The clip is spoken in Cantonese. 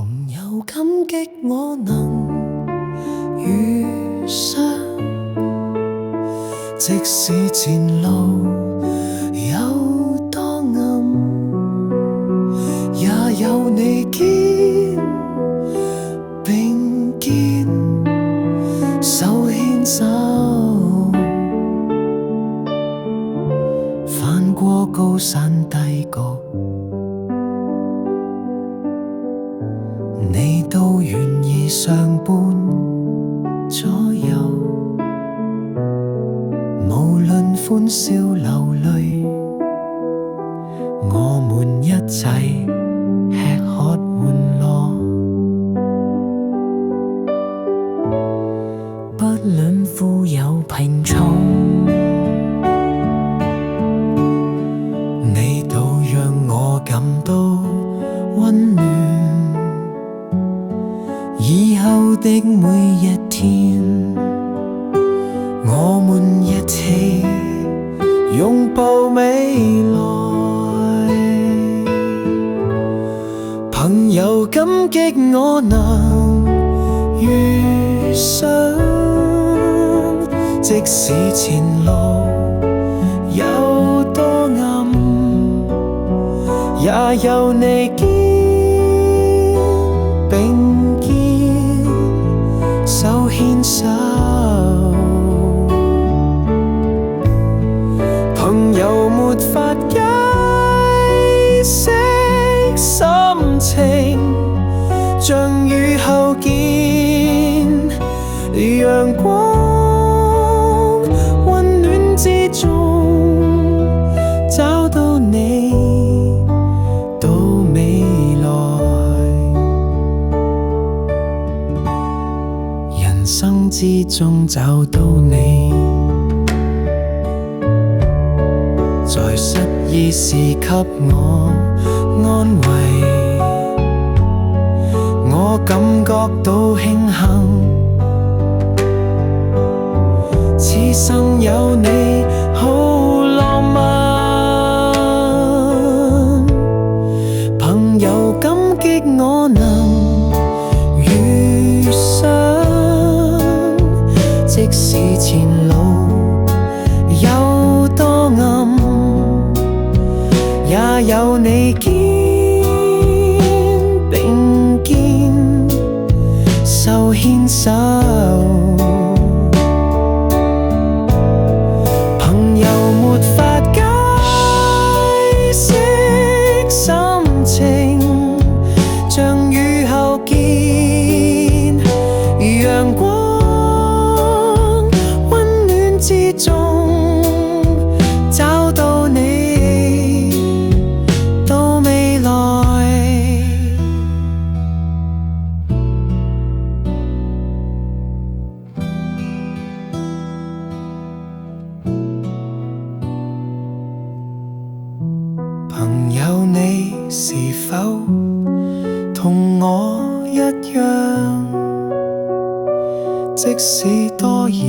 朋友感激我能遇上，即使前路有多暗，也有你肩並肩手牽手，翻過高山低谷，你都願意相伴左右，無論歡笑流淚，我們一齊吃喝玩樂，不論富有貧窮，你都讓我感到溫暖。以後的每一天，我們一起擁抱未來。朋友感激我能遇上，即使前路有多暗，也有你肩並肩手牽手。朋友沒法解釋心情，像雨後見陽光，溫暖之中找到你到未來，人生之中找到你，在失意時給我安慰，我感覺到慶幸，此生有你好浪漫。朋友感激我能遇上，即使前路有多暗，也有你肩並肩手牽手。朋友沒法解釋心情，像雨後見陽光，溫暖之中找到你到未來。朋友你是否同我一樣，即使多遙